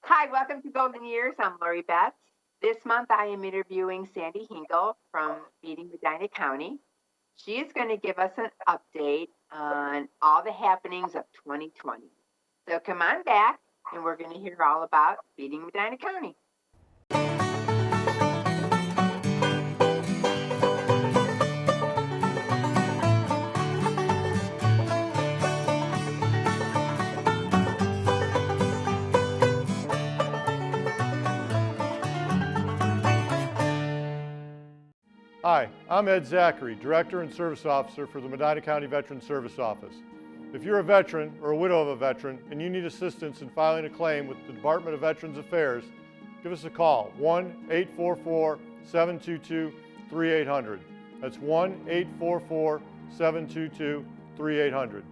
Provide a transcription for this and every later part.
Hi, welcome to Golden Years. I'm Lori Betts. This month I am interviewing Sandy Hinkle from Feeding Medina County. She is going to give us an update on all the happenings of 2020. So come on back and we're going to hear all about Feeding Medina County. Hi, I'm Ed Zachary, Director and Service Officer for the Medina County Veteran Service Office. If you're a veteran or a widow of a veteran and you need assistance in filing a claim with the Department of Veterans Affairs, give us a call, 1-844-722-3800. That's 1-844-722-3800.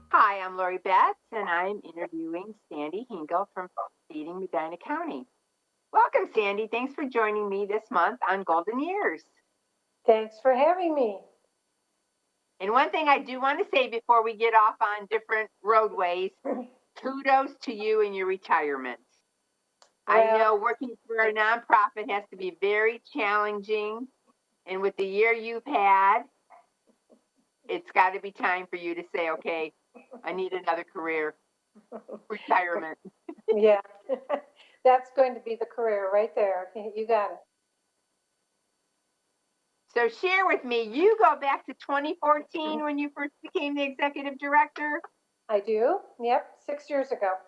Hi, I'm Lori Betts and I'm interviewing Sandy Hinkle from Feeding Medina County. Welcome, Sandy. Thanks for joining me this month on Golden Years. Thanks for having me. And one thing I do want to say before we get off on different roadways, kudos to you in your retirement. I know working for a nonprofit has to be very challenging. And with the year you've had, it's got to be time for you to say, okay, I need another career, retirement. Yeah, that's going to be the career right there. You got it. So share with me, you go back to 2014 when you first became the executive director. I do. Yep, 6 years ago.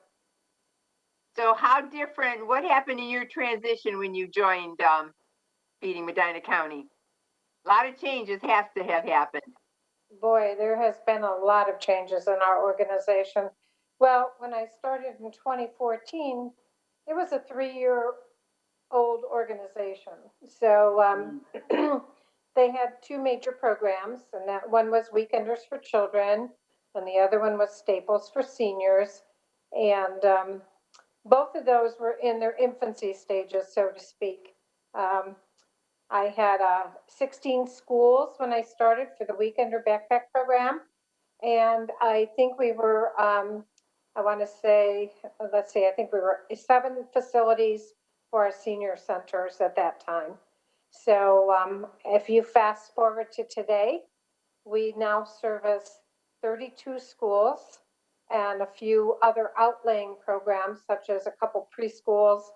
So how different, what happened in your transition when you joined Feeding Medina County? A lot of changes has to have happened. Boy, there has been a lot of changes in our organization. Well, when I started in 2014, it was a 3-year-old organization. So they had two major programs, and that one was Weekenders for Children, and the other one was Staples for Seniors. And both of those were in their infancy stages, so to speak. Um, I had 16 schools when I started for the Weekender Backpack Program. And I think we were, I want to say, let's see, I think we were 7 facilities for our senior centers at that time. So if you fast forward to today, we now service 32 schools and a few other outlying programs, such as a couple preschools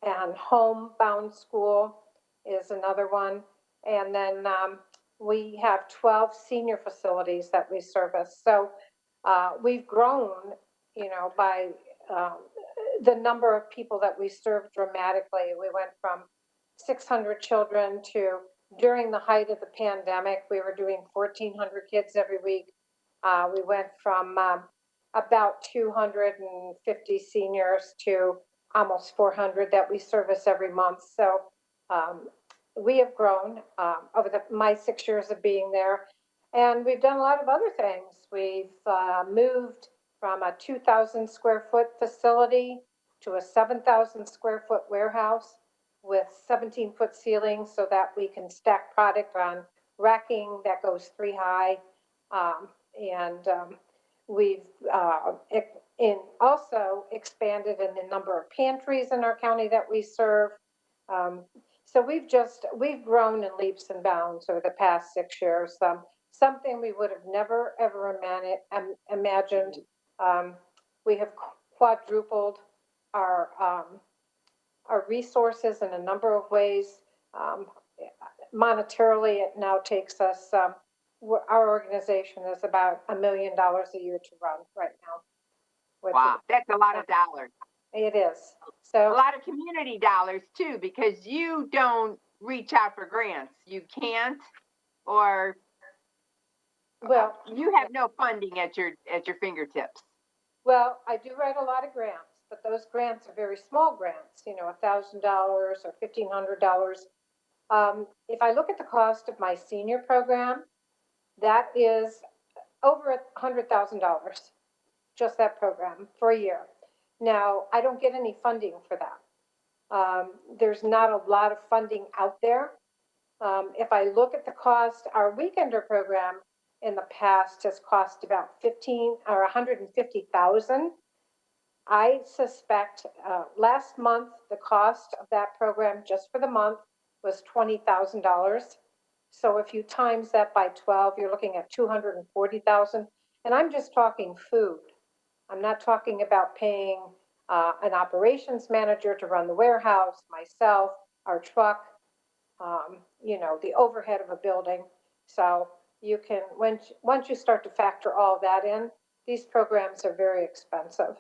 and homebound school is another one. And then we have 12 senior facilities that we service. So we've grown, by the number of people that we serve dramatically. We went from 600 children to, during the height of the pandemic, we were doing 1,400 kids every week. We went from about 250 seniors to almost 400 that we service every month. So we have grown over my 6 years of being there. And we've done a lot of other things. We've moved from a 2,000 square foot facility to a 7,000 square foot warehouse with 17-foot ceilings so that we can stack product on racking that goes 3 high. And we've also expanded in the number of pantries in our county that we serve. So we've grown in leaps and bounds over the past 6 years. Something we would have never ever imagined. We have quadrupled our resources in a number of ways. Monetarily, it now takes us. Our organization is about $1 million a year to run right now. Wow, that's a lot of dollars. It is. So a lot of community dollars too, because you don't reach out for grants. You can't, or you have no funding at your fingertips. Well, I do write a lot of grants, but those grants are very small grants. $1,000 or $1,500. If I look at the cost of my senior program, that is over $100,000, just that program for a year. Now, I don't get any funding for that. There's not a lot of funding out there. If I look at the cost, our weekender program in the past has cost about 15 or 150,000. I suspect last month the cost of that program just for the month was $20,000. So if you times that by 12, you're looking at 240,000. And I'm just talking food. I'm not talking about paying an operations manager to run the warehouse, myself, our truck, the overhead of a building. So you can, once you start to factor all that in, these programs are very expensive.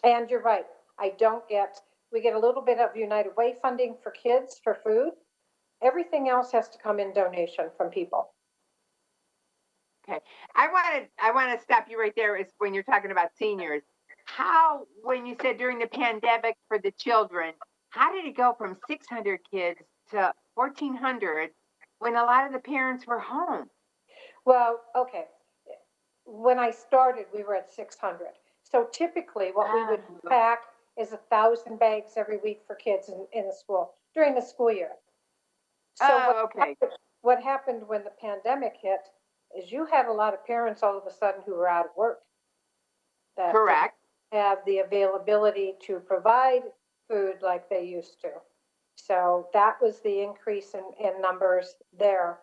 And you're right, we get a little bit of United Way funding for kids for food. Everything else has to come in donation from people. Okay. I want to stop you right there is when you're talking about seniors. How, when you said during the pandemic for the children, how did it go from 600 kids to 1,400 when a lot of the parents were home? Well, okay. When I started, we were at 600. So typically, what we would pack is 1,000 bags every week for kids in the school during the school year. So Okay. what happened when the pandemic hit is you had a lot of parents all of a sudden who were out of work that Correct. didn't have the availability to provide food like they used to. So that was the increase in numbers there.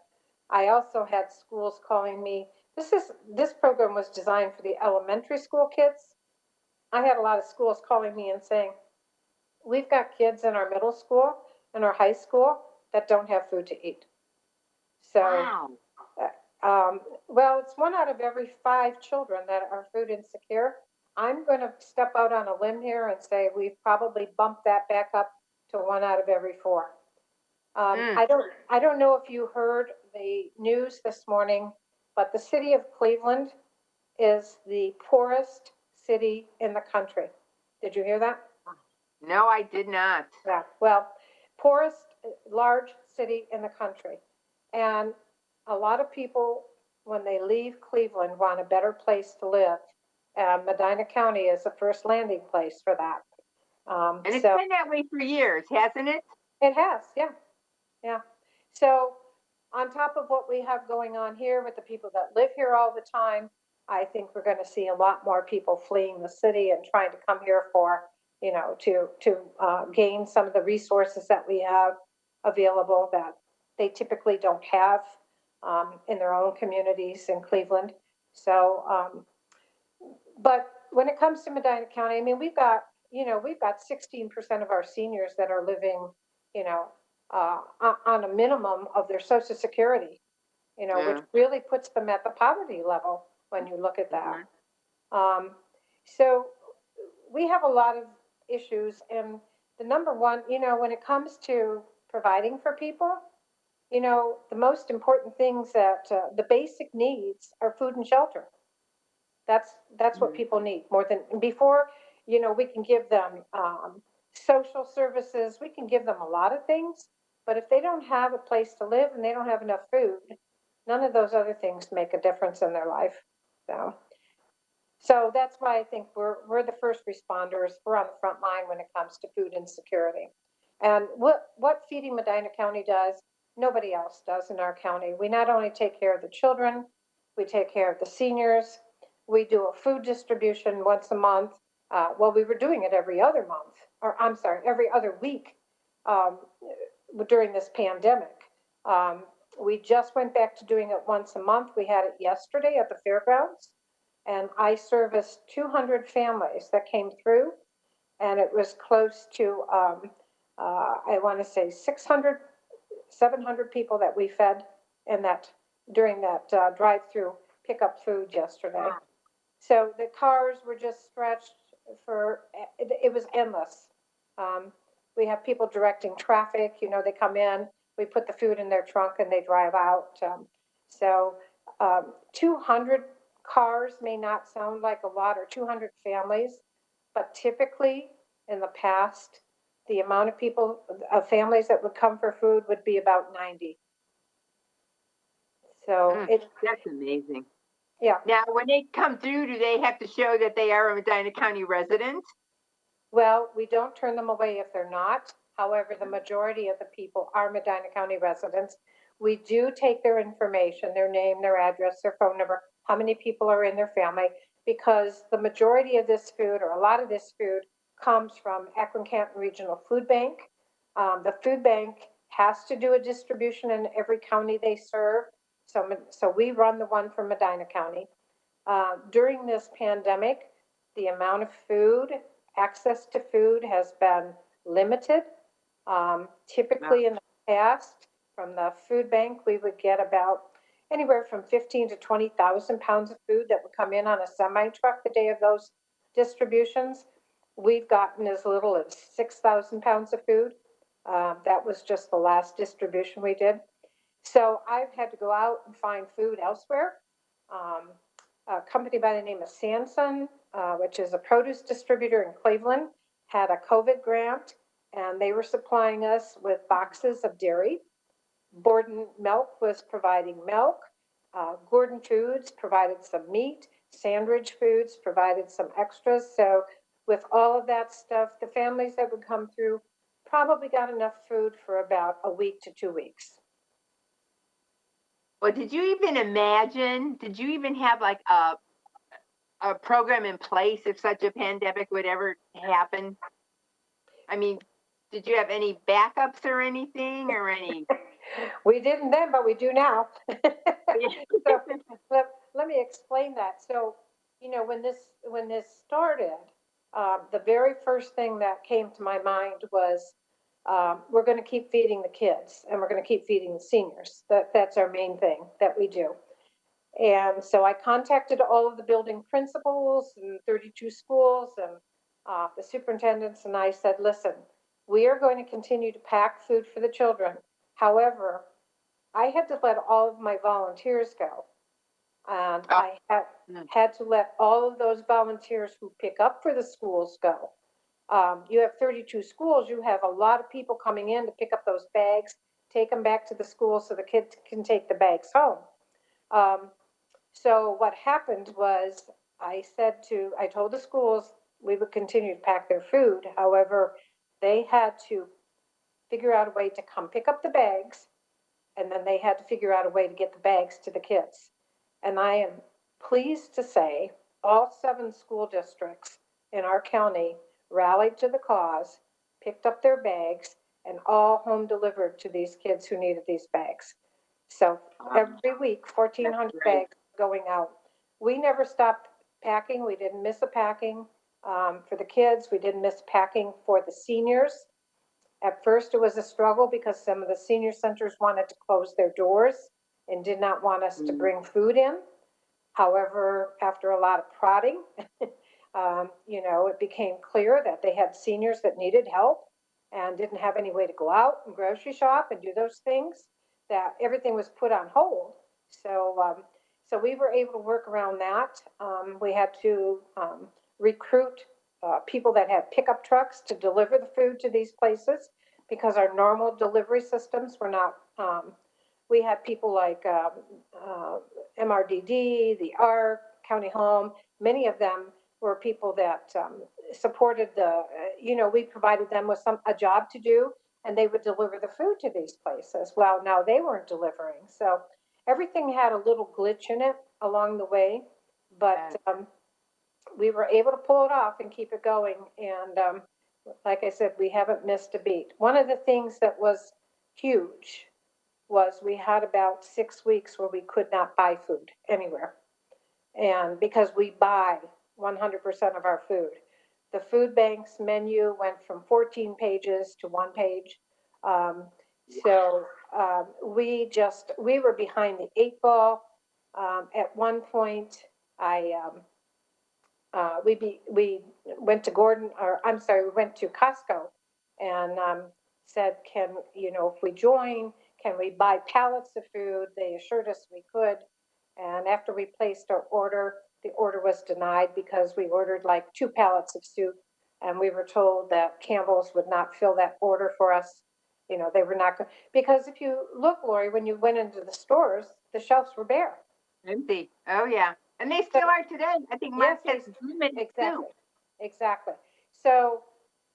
I also had schools calling me. This program was designed for the elementary school kids. I had a lot of schools calling me and saying, we've got kids in our middle school and our high school that don't have food to eat. So, Wow. well, it's 1 out of every 5 children that are food insecure. I'm going to step out on a limb here and say we've probably bumped that back up to 1 out of every 4. I don't know if you heard the news this morning, but the city of Cleveland is the poorest city in the country. Did you hear that? No, I did not. Yeah. Well, poorest large city in the country. And a lot of people, when they leave Cleveland, want a better place to live. Medina County is the first landing place for that. And it's So been that way for years, hasn't it? it has, yeah. Yeah. So on top of what we have going on here with the people that live here all the time, I think we're going to see a lot more people fleeing the city and trying to come here for, to gain some of the resources that we have available that they typically don't have in their own communities in Cleveland. So, but when it comes to Medina County, I mean, we've got 16% of our seniors that are living, you know, on a minimum of their Social Security, which really puts them at the poverty level when you look at that. Um, so we have a lot of issues, and the number one, when it comes to providing for people, the most important things that the basic needs are food and shelter. That's what people need more than before. We can give them social services. We can give them a lot of things, but if they don't have a place to live and they don't have enough food, none of those other things make a difference in their life. So that's why I think we're the first responders. We're on the front line when it comes to food insecurity. And what Feeding Medina County does, nobody else does in our county. We not only take care of the children, we take care of the seniors. We do a food distribution once a month. Well, we were doing it every other month, or I'm sorry, every other week um, during this pandemic. We just went back to doing it once a month. We had it yesterday at the fairgrounds, and I serviced 200 families that came through, and it was close to, I want to say 600, 700 people that we fed in that during that drive-through pickup food yesterday. So the cars were just stretched it was endless. Um, we have people directing traffic, they come in, we put the food in their trunk and they drive out. So 200 cars may not sound like a lot, or 200 families, but typically in the past, the amount of families that would come for food would be about 90. So That's amazing. Yeah. Now, when they come through, do they have to show that they are a Medina County resident? Well, we don't turn them away if they're not. However, the majority of the people are Medina County residents. We do take their information, their name, their address, their phone number, how many people are in their family, because the majority of this food, or a lot of this food, comes from Akron-Canton Regional Food Bank. The food bank has to do a distribution in every county they serve. So we run the one for Medina County. During this pandemic, the amount of food, access to food has been limited. Typically in the past, from the food bank, we would get about anywhere from 15 to 20,000 pounds of food that would come in on a semi truck the day of those distributions. We've gotten as little as 6,000 pounds of food. That was just the last distribution we did. So I've had to go out and find food elsewhere. Um, a company by the name of Sanson, which is a produce distributor in Cleveland, had a COVID grant, and they were supplying us with boxes of dairy. Borden Milk was providing milk. Gordon Foods provided some meat. Sandridge Foods provided some extras. So with all of that stuff, the families that would come through probably got enough food for about a week to 2 weeks. Well, did you even imagine, did you even have like a program in place if such a pandemic would ever happen? I mean, did you have any backups or anything or any? We didn't then, but we do now. So let me explain that. So, when this started, the very first thing that came to my mind was we're going to keep feeding the kids and we're going to keep feeding the seniors. That's our main thing that we do. And so I contacted all of the building principals and 32 schools and the superintendents, and I said, listen, we are going to continue to pack food for the children. However, I had to let all of my volunteers go. And I had to let all of those volunteers who pick up for the schools go. You have 32 schools, you have a lot of people coming in to pick up those bags, take them back to the school so the kids can take the bags home. So what happened was I told the schools we would continue to pack their food. However, they had to figure out a way to come pick up the bags, and then they had to figure out a way to get the bags to the kids. And I am pleased to say all 7 school districts in our county rallied to the cause, picked up their bags, and all home delivered to these kids who needed these bags. So every week, 1,400 bags going out. We never stopped packing. We didn't miss a packing for the kids. We didn't miss packing for the seniors. At first, it was a struggle because some of the senior centers wanted to close their doors and did not want us to bring food in. However, after a lot of prodding, it became clear that they had seniors that needed help and didn't have any way to go out and grocery shop and do those things, that everything was put on hold. So we were able to work around that. We had to recruit people that had pickup trucks to deliver the food to these places because our normal delivery systems were not. We had people like MRDD, the ARC, County Home. Many of them were people that supported we provided them with a job to do, and they would deliver the food to these places. Well, now they weren't delivering. So everything had a little glitch in it along the way, but we were able to pull it off and keep it going. And like I said, we haven't missed a beat. One of the things that was huge was we had about 6 weeks where we could not buy food anywhere. And because we buy 100% of our food. The food bank's menu went from 14 pages to 1 page. So we were behind the 8 ball. At one point, we went to we went to Costco and said, if we join, can we buy pallets of food? They assured us we could. And after we placed our order, the order was denied because we ordered like 2 pallets of soup. And we were told that Campbell's would not fill that order for us. They were not going, because if you look, Lori, when you went into the stores, the shelves were bare. Empty. Oh, yeah. And they still are today. I think mine says limited exactly. Exactly. So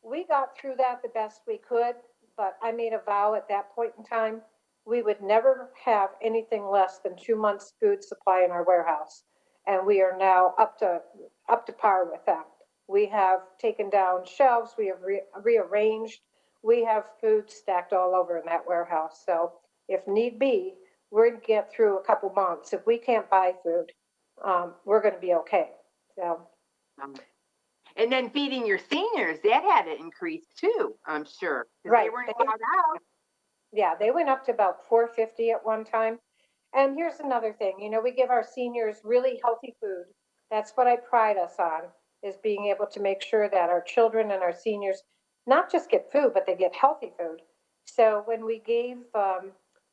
we got through that the best we could, but I made a vow at that point in time, we would never have anything less than 2 months' food supply in our warehouse. And we are now up to par with that. We have taken down shelves, we have rearranged, we have food stacked all over in that warehouse. So if need be, we're gonna get through a couple months. If we can't buy food, we're gonna be okay. So, Um, and then feeding your seniors, that had to increase too, I'm sure, because they right. weren't allowed out. Yeah, they went up to about 450 at one time. And here's another thing, we give our seniors really healthy food. That's what I pride us on, is being able to make sure that our children and our seniors not just get food, but they get healthy food. So when we gave,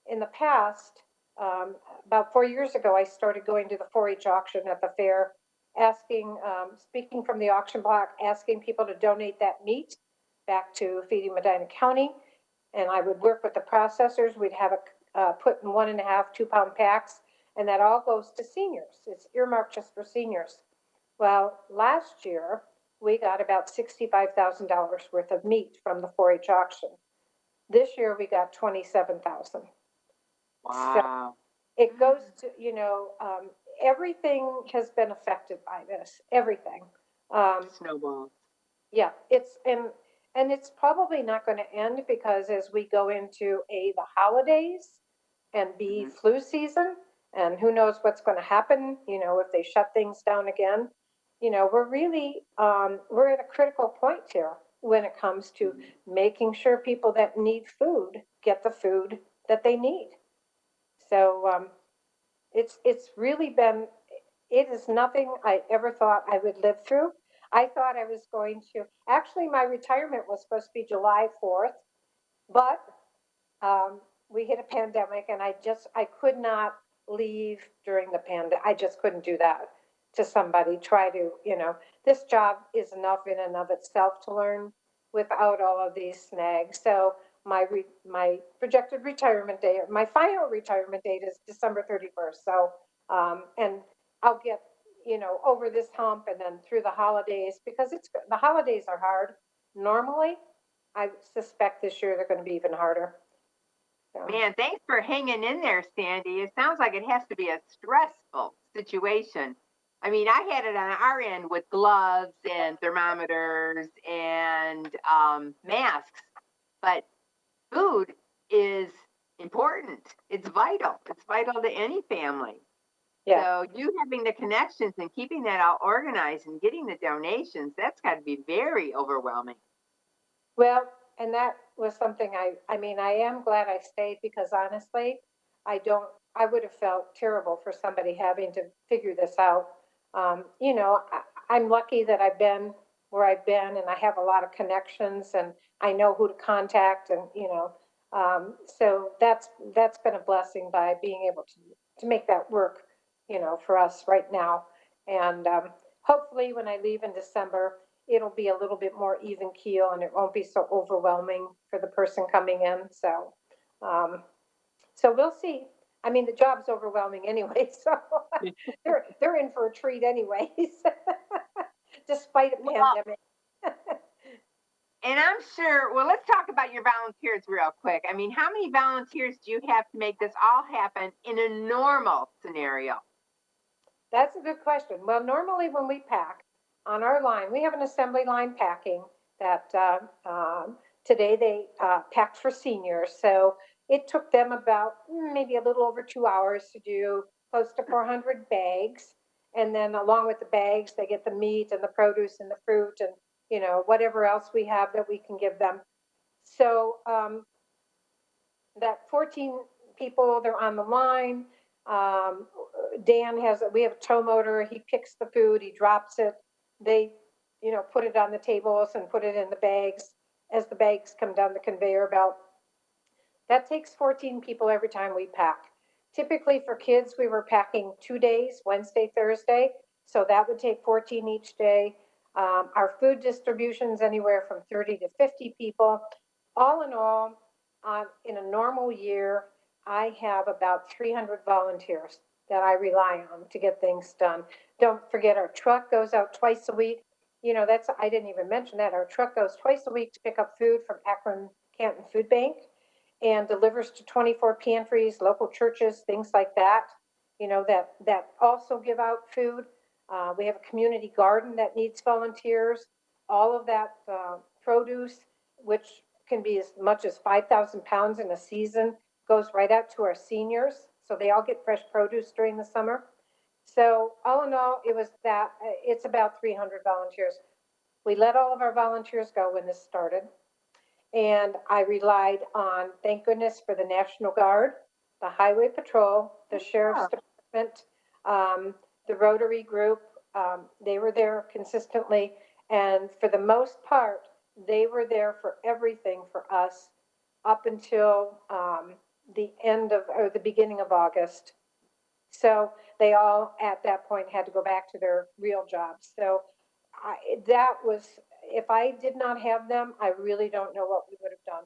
in the past, um, about 4 years ago, I started going to the 4-H auction at the fair, asking, speaking from the auction block, asking people to donate that meat back to Feeding Medina County. And I would work with the processors. We'd have it put in 1.5, 2 pound packs, and that all goes to seniors. It's earmarked just for seniors. Well, last year we got about $65,000 worth of meat from the 4-H auction. This year we got 27,000. So Wow. it goes to, everything has been affected by this. Everything. Snowballs. Yeah, and it's probably not going to end, because as we go into the holidays and B, Mhm. flu season, and who knows what's going to happen, if they shut things down again, we're really we're at a critical point here when it comes to making sure people that need food get the food that they need. So it's really been, it is nothing I ever thought I would live through. I thought I was going to, actually, my retirement was supposed to be July 4th, but we hit a pandemic, and I could not leave during the pandemic. I just couldn't do that to somebody. Try to, this job is enough in and of itself to learn without all of these snags. So my projected retirement date, my final retirement date is December 31st. So, and I'll get, over this hump and then through the holidays, because the holidays are hard. Normally, I suspect this year they're going to be even harder. So, Man, thanks for hanging in there, Sandy. It sounds like it has to be a stressful situation. I mean, I had it on our end with gloves and thermometers and masks, but food is important. It's vital. It's vital to any family. yeah. So you having the connections and keeping that all organized and getting the donations, that's got to be very overwhelming. Well, and that was something I mean, I am glad I stayed, because honestly, I don't, I would have felt terrible for somebody having to figure this out. I'm lucky that I've been where I've been, and I have a lot of connections, and I know who to contact, and, so that's been a blessing by being able to make that work, for us right now. And hopefully when I leave in December, it'll be a little bit more even keel, and it won't be so overwhelming for the person coming in. So, so we'll see. I mean, the job's overwhelming anyway, so they're in for a treat anyways, despite a Well, pandemic. and I'm sure, well, let's talk about your volunteers real quick. I mean, how many volunteers do you have to make this all happen in a normal scenario? That's a good question. Well, normally when we pack on our line, we have an assembly line packing that today they packed for seniors. So it took them about maybe a little over 2 hours to do close to 400 bags. And then along with the bags, they get the meat and the produce and the fruit and, whatever else we have that we can give them. So that 14 people, they're on the line. Um, we have a tow motor. He picks the food, he drops it. They, put it on the tables and put it in the bags as the bags come down the conveyor belt. That takes 14 people every time we pack. Typically for kids, we were packing 2 days, Wednesday, Thursday. So that would take 14 each day. Our food distributions anywhere from 30 to 50 people. All in all, in a normal year, I have about 300 volunteers that I rely on to get things done. Don't forget our truck goes out twice a week. I didn't even mention that. Our truck goes twice a week to pick up food from Akron Canton Food Bank and delivers to 24 pantries, local churches, things like that, that also give out food. We have a community garden that needs volunteers. All of that produce, which can be as much as 5,000 pounds in a season, goes right out to our seniors. So they all get fresh produce during the summer. So all in all, it's about 300 volunteers. We let all of our volunteers go when this started. And I relied on, thank goodness, for the National Guard, the Highway Patrol, the Sheriff's Department, the Rotary Group. They were there consistently. And for the most part, they were there for everything for us up until the end of, or the beginning of August. So they all at that point had to go back to their real jobs. So that was, if I did not have them, I really don't know what we would have done.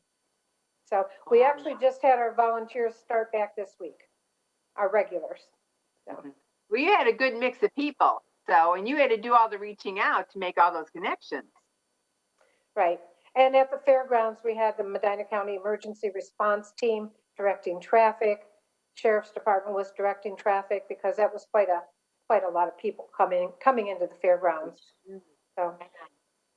So we actually just had our volunteers start back this week, our regulars. So. Well, you had a good mix of people. So, and you had to do all the reaching out to make all those connections. Right. And at the fairgrounds, we had the Medina County Emergency Response Team directing traffic. Sheriff's Department was directing traffic because that was quite a lot of people coming into the fairgrounds. So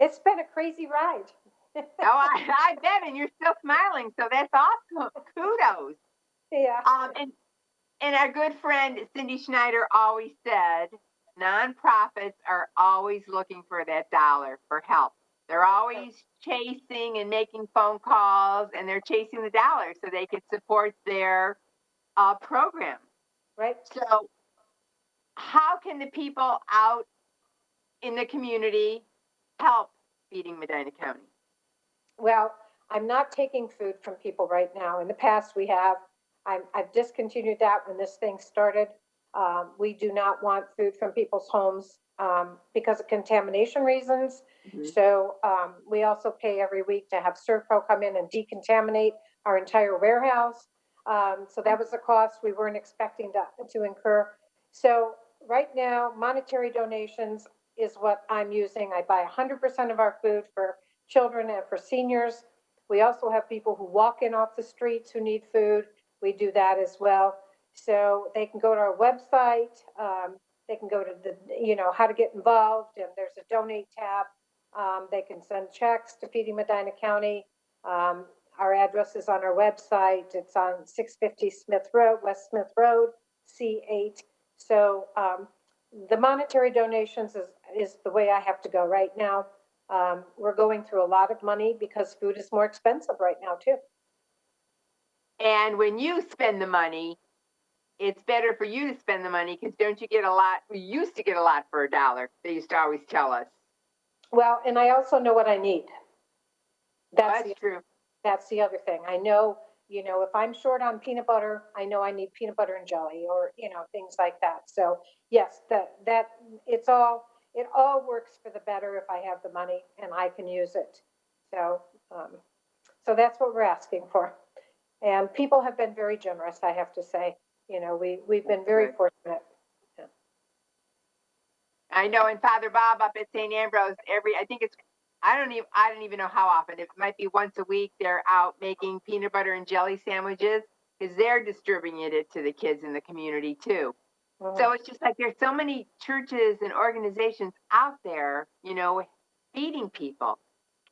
it's been a crazy ride. Oh, I bet, and you're still smiling, so that's awesome. Kudos. Yeah. And our good friend Cindy Schneider always said, nonprofits are always looking for that dollar for help. They're always chasing and making phone calls, and they're chasing the dollar so they could support their program. Right. So how can the people out in the community help feeding Medina County? Well, I'm not taking food from people right now. In the past, we have. I've discontinued that when this thing started. We do not want food from people's homes because of contamination reasons. Mm-hmm. So we also pay every week to have Servpro come in and decontaminate our entire warehouse. So that was a cost we weren't expecting to incur. So right now, monetary donations is what I'm using. I buy 100% of our food for children and for seniors. We also have people who walk in off the streets who need food. We do that as well. So they can go to our website. They can go to how to get involved, and there's a donate tab. They can send checks to Feeding Medina County. Our address is on our website. It's on 650 Smith Road, West Smith Road, C8. So the monetary donations is the way I have to go right now. We're going through a lot of money because food is more expensive right now too. And when you spend the money, it's better for you to spend the money because don't you get a lot? We used to get a lot for $1. They used to always tell us. Well, and I also know what I need. That's true. That's the other thing. I know, if I'm short on peanut butter, I know I need peanut butter and jelly or, things like that. So yes, it all works for the better if I have the money and I can use it. So that's what we're asking for. And people have been very generous, I have to say. We've been very fortunate. Yeah. I know, and Father Bob up at St. Ambrose, I don't even know how often. It might be once a week. They're out making peanut butter and jelly sandwiches because they're distributing it to the kids in the community too. Mm-hmm. So it's just like there's so many churches and organizations out there, feeding people.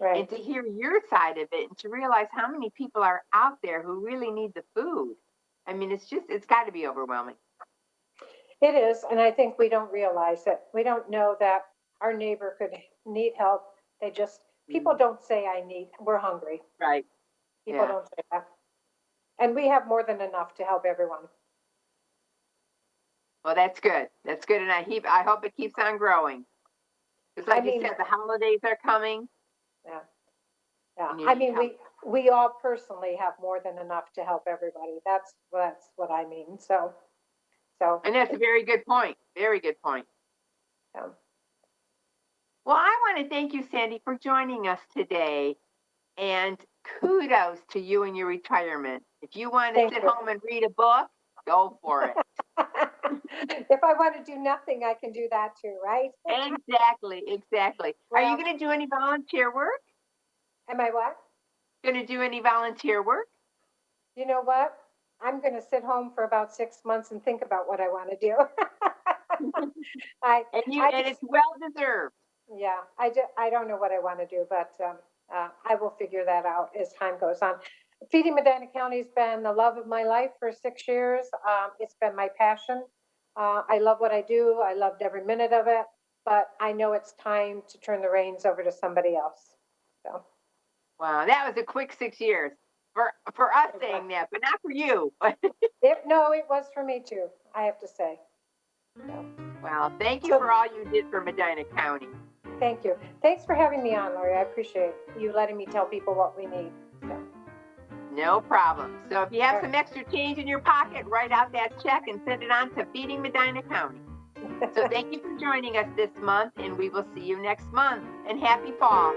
Right. And to hear your side of it and to realize how many people are out there who really need the food. I mean, it's got to be overwhelming. It is. And I think we don't realize it. We don't know that our neighbor could need help. People don't say we're hungry. Right. People don't say that. And we have more than enough to help everyone. Well, that's good. That's good. And I hope it keeps on growing. Because like you said, the holidays are coming. Yeah. Yeah. I mean, we all personally have more than enough to help everybody. That's what I mean. So. And that's a very good point. Very good point. Yeah. Well, I want to thank you, Sandy, for joining us today. And kudos to you in your retirement. If you want to sit home and read a book, go for it. If I want to do nothing, I can do that too, right? Exactly, exactly. Are you Well, going to do any volunteer work? am I what? Going to do any volunteer work? You know what? I'm going to sit home for about 6 months and think about what I want to do. I, And just, it's well deserved. yeah, I don't know what I want to do, but I will figure that out as time goes on. Feeding Medina County's been the love of my life for 6 years. It's been my passion. I love what I do. I loved every minute of it, but I know it's time to turn the reins over to somebody else. So, Wow, that was a quick 6 years for us saying that, but not for you. no, it was for me too, I have to say. So, Well, thank you so for all you did for Medina County. thank you. Thanks for having me on, Lori. I appreciate you letting me tell people what we need. So. No problem. So if you have some extra change in your pocket, write out that check and send it on to Feeding Medina County. So thank you for joining us this month, and we will see you next month. And happy fall.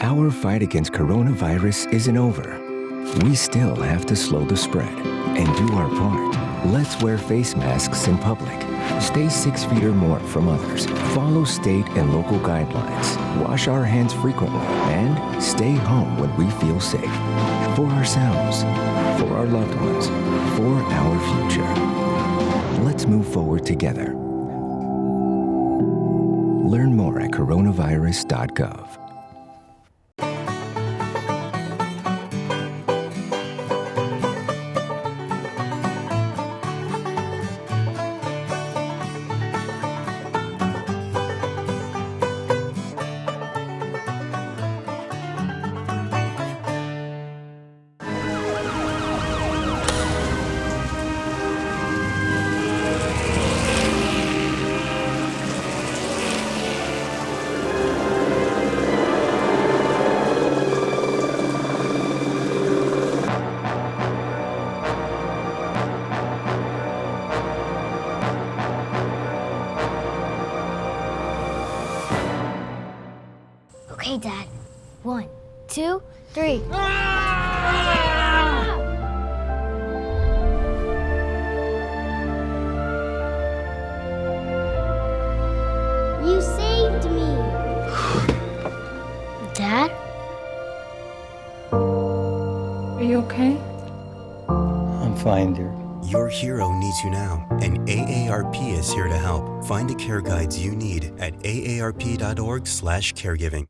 Our fight against coronavirus isn't over. We still have to slow the spread and do our part. Let's wear face masks in public. Stay 6 feet or more from others. Follow state and local guidelines. Wash our hands frequently and stay home when we feel safe. For ourselves, for our loved ones, for our future. Let's move forward together. Learn more at coronavirus.gov. Okay, Dad. 1, 2, 3. You saved me. Dad? Are you okay? I'm fine, dear. Your hero needs you now, and AARP is here to help. Find the care guides you need at aarp.org/caregiving.